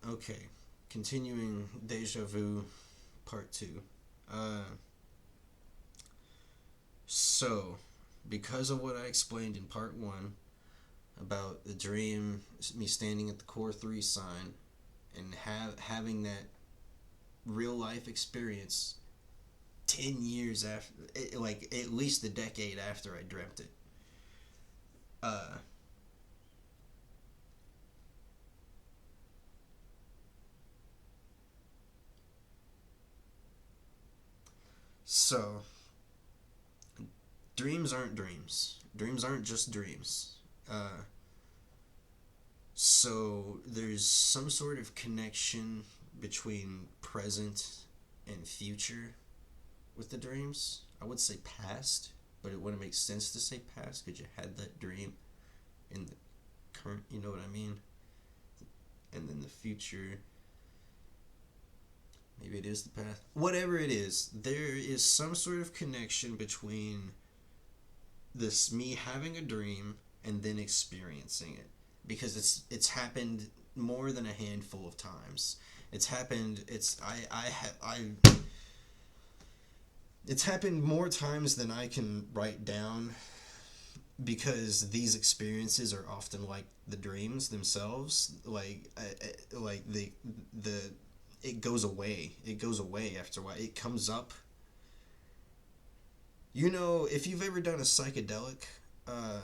Okay, continuing Deja Vu Part 2. Uh, so, because of what I explained in Part 1 about the dream, me standing at the Core 3 sign, and having that real life experience 10 years after, like at least a decade after I dreamt it. Uh, so, dreams aren't dreams. Dreams aren't just dreams. Uh, So there's some sort of connection between present and future with the dreams. I would say past, but it wouldn't make sense to say past because you had that dream in the current, you know what I mean? And then the future, maybe it is the past. Whatever it is, there is some sort of connection between this me having a dream and then experiencing it because it's happened more than a handful of times. It's happened. It's happened more times than I can write down because these experiences are often like the dreams themselves. Like the it goes away. It goes away after a while. It comes up. You know, if you've ever done a psychedelic, uh,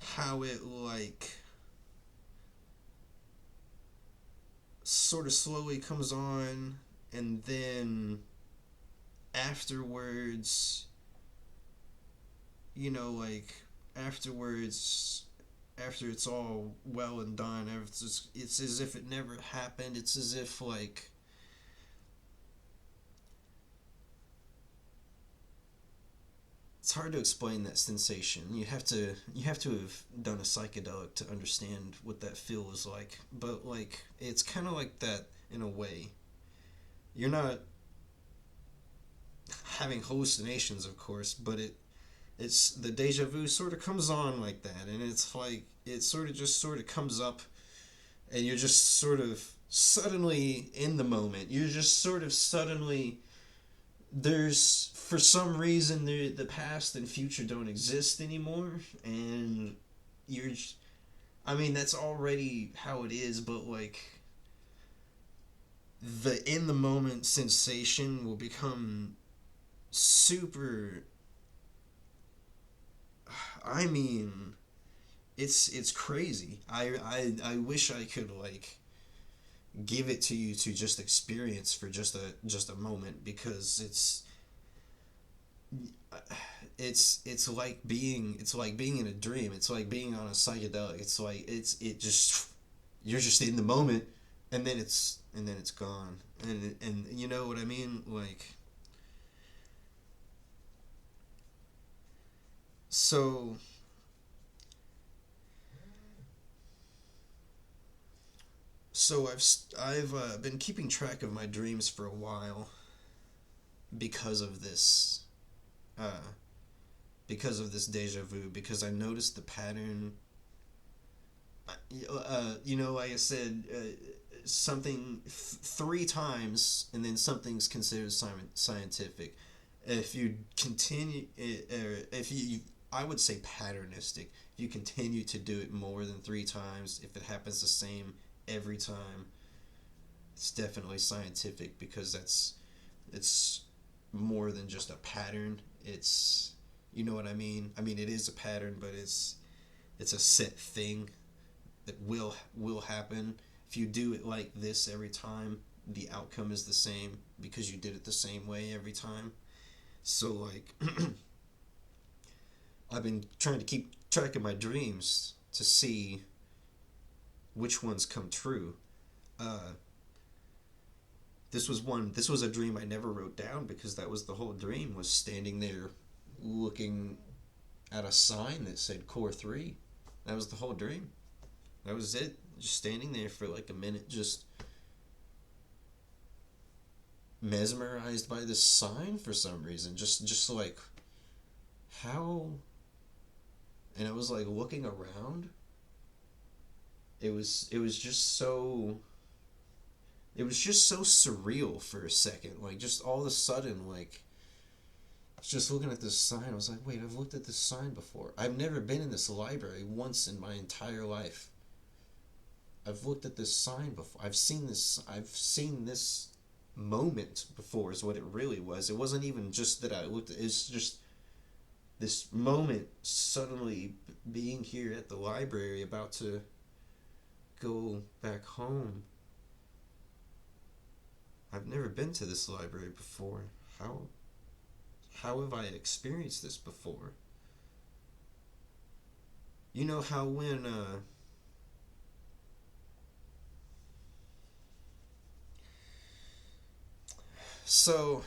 how it like sort of slowly comes on and then afterwards, you know, like afterwards, after it's all well and done, it's as if it never happened. It's as if like it's hard to explain that sensation. You have to have done a psychedelic to understand what that feel is like. But like it's kind of like that in a way. You're not having hallucinations, of course, but it's the deja vu sort of comes on like that, and it's like it sort of just sort of comes up, and you're just sort of suddenly in the moment. You're just sort of suddenly there's for some reason the past and future don't exist anymore, and you're I mean that's already how it is, but like the in the moment sensation will become super. I mean, it's crazy. I wish I could like give it to you to just experience for just a moment because it's like being in a dream. It's like being on a psychedelic. It's like it just you're just in the moment, and then it's gone. And you know what I mean? Like so so I've been keeping track of my dreams for a while because of this uh, because of this deja vu because I noticed the pattern. You know, like I said, something 3 times, and then something's considered scientific. If you continue, if you, I would say patternistic. If you continue to do it more than 3 times, if it happens the same every time, it's definitely scientific because it's more than just a pattern. It's you know what I mean. I mean it is a pattern, but it's a set thing that will happen. If you do it like this every time, the outcome is the same because you did it the same way every time. So like I've been trying to keep track of my dreams to see which ones come true. Uh, this was a dream I never wrote down because that was the whole dream was standing there looking at a sign that said core 3. That was the whole dream. That was it. Just standing there for like a minute, just mesmerized by this sign for some reason. Just like how, and I was like looking around, it was just so it was just so surreal for a second. Like, just all of a sudden, like, I was just looking at this sign. I was like, wait, I've looked at this sign before. I've never been in this library once in my entire life. I've looked at this sign before. I've seen this moment before is what it really was. It wasn't even just that I looked at, it's just this moment suddenly being here at the library about to go back home. I've never been to this library before. How have I experienced this before? You know how when so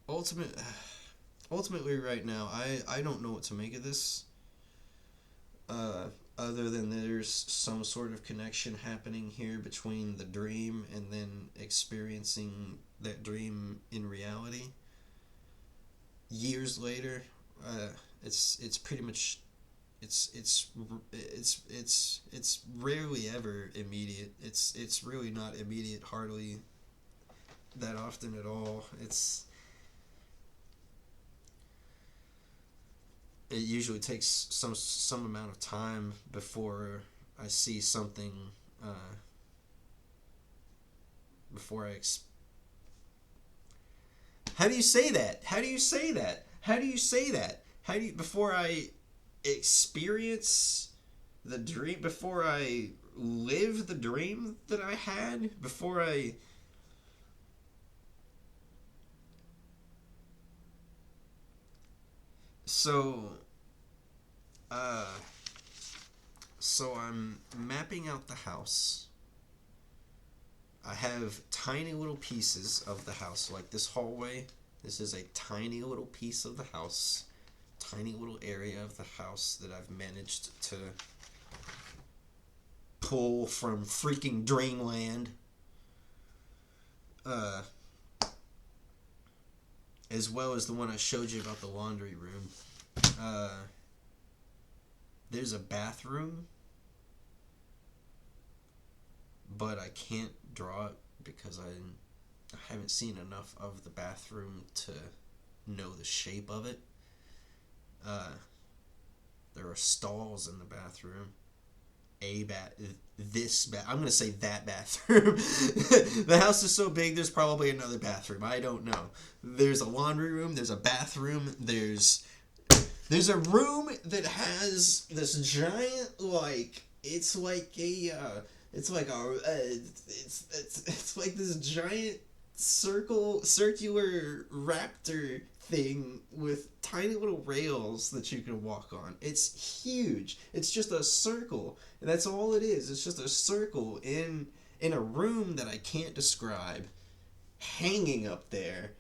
ultimate ultimately right now I don't know what to make of this, uh other than there's some sort of connection happening here between the dream and then experiencing that dream in reality years later. uh it's pretty much it's rarely ever immediate. It's really not immediate hardly that often at all. It usually takes some amount of time before I see something, uh, before how do you say that? How do you say that? How do you say that? How do you before I experience the dream, before I live the dream that I had, before I so uh so I'm mapping out the house. I have tiny little pieces of the house, like this hallway. This is a tiny little piece of the house, tiny little area of the house that I've managed to pull from freaking dreamland. Uh, as well as the one I showed you about the laundry room. Uh, there's a bathroom, but I can't draw it because I haven't seen enough of the bathroom to know the shape of it. Uh, there are stalls in the bathroom. I'm gonna say that bathroom. The house is so big. There's probably another bathroom. I don't know. There's a laundry room. There's a bathroom. There's a room that has this giant, like, it's like this giant circular raptor thing with tiny little rails that you can walk on. It's huge. It's just a circle, and that's all it is. It's just a circle in a room that I can't describe, hanging up there.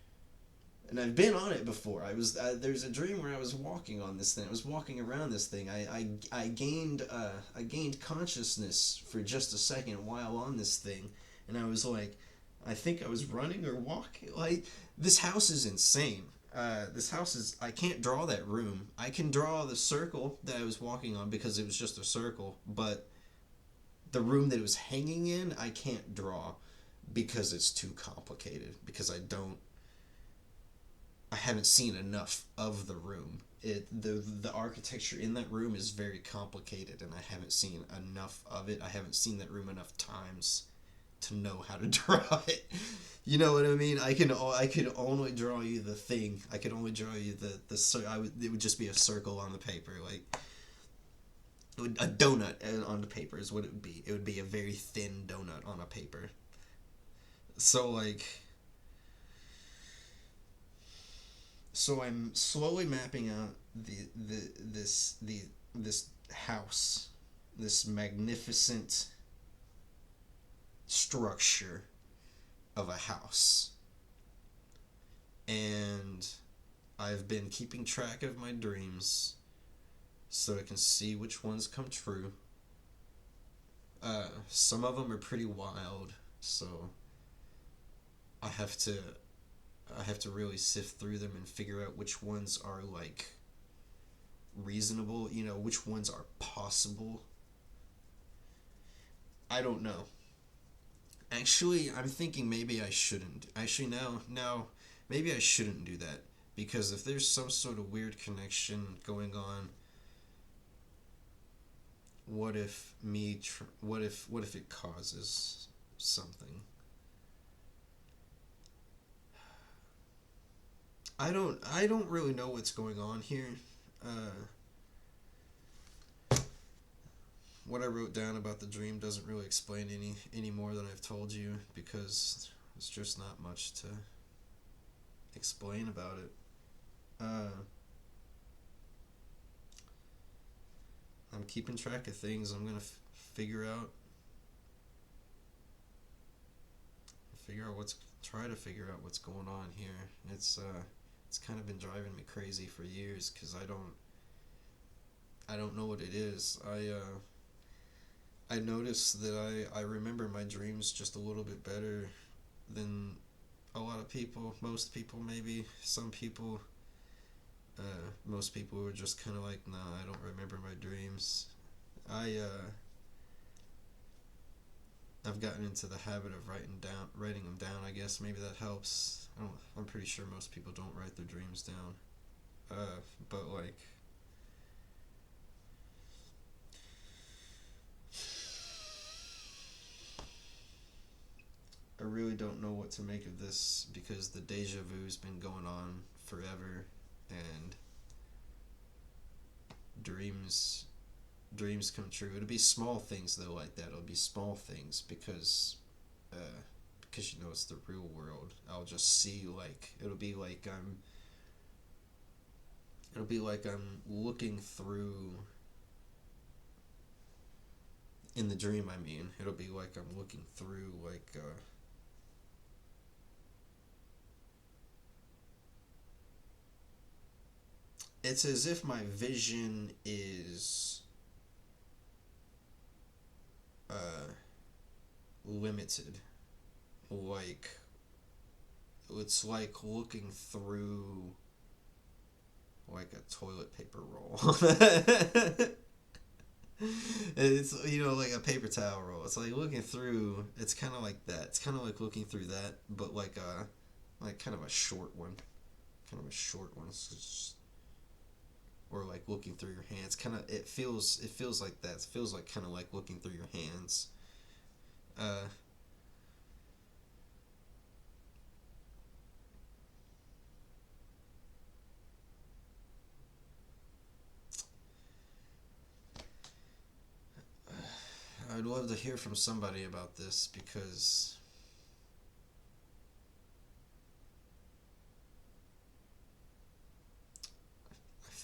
And I've been on it before. There's a dream where I was walking on this thing. I was walking around this thing. I gained consciousness for just a second while on this thing, and I was like, I think I was running or walking. Like, this house is insane. This house is. I can't draw that room. I can draw the circle that I was walking on because it was just a circle, but the room that it was hanging in, I can't draw because it's too complicated. Because I haven't seen enough of the room. The architecture in that room is very complicated, and I haven't seen enough of it. I haven't seen that room enough times to know how to draw it. You know what I mean? I could only draw you the thing. I could only draw you it would just be a circle on the paper, like a donut on the paper is what it would be. It would be a very thin donut on a paper. So like so I'm slowly mapping out this house, this magnificent structure of a house, and I've been keeping track of my dreams so I can see which ones come true. Some of them are pretty wild, so I have to I have to really sift through them and figure out which ones are like reasonable, which ones are possible. I don't know. Actually, I'm thinking maybe I shouldn't. Actually, now, maybe I shouldn't do that. Because if there's some sort of weird connection going on, what if it causes something? I don't really know what's going on here. What I wrote down about the dream doesn't really explain any more than I've told you, because there's just not much to explain about it. I'm keeping track of things. I'm gonna figure out try to figure out what's going on here. It's kind of been driving me crazy for years, because I don't know what it is. I noticed that I remember my dreams just a little bit better than a lot of people. Most people, maybe. Some people. Most people were just kind of like, nah, I don't remember my dreams. I've gotten into the habit of writing them down. I guess maybe that helps. I'm pretty sure most people don't write their dreams down. But like, I really don't know what to make of this, because the deja vu's been going on forever, and dreams come true. It'll be small things though, like that. It'll be small things, because it's the real world. I'll just see, like, it'll be like I'm looking through, in the dream, I mean, it'll be like I'm looking through, like, it's as if my vision is uh limited. Like, it's like looking through, like, a toilet paper roll. It's, like a paper towel roll. It's like looking through. It's kind of like that. It's kind of like looking through that, but like kind of a short one. Kind of a short one. Or like looking through your hands. It feels like that. It feels like kind of like looking through your hands. Uh, I'd love to hear from somebody about this, because I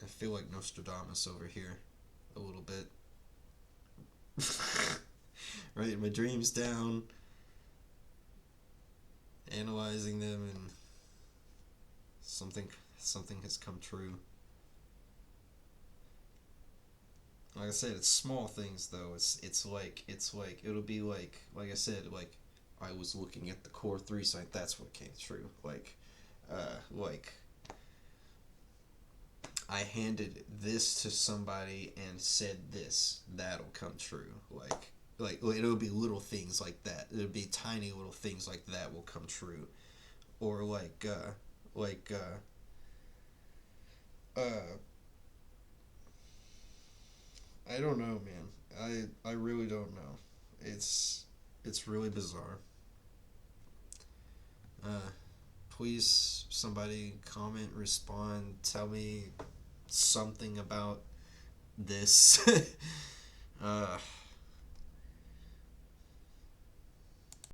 feel like Nostradamus over here a little bit. Writing my dreams down, analyzing them, and something has come true. Like I said, it's small things though. It's like it'll be like I said, like, I was looking at the core 3 site. That's what came true. Like I handed this to somebody and said this. That'll come true. Like it'll be little things like that. It'll be tiny little things like that will come true. Or like I don't know, man. I really don't know. It's really bizarre. Uh, Please, somebody comment, respond, tell me something about this. uh,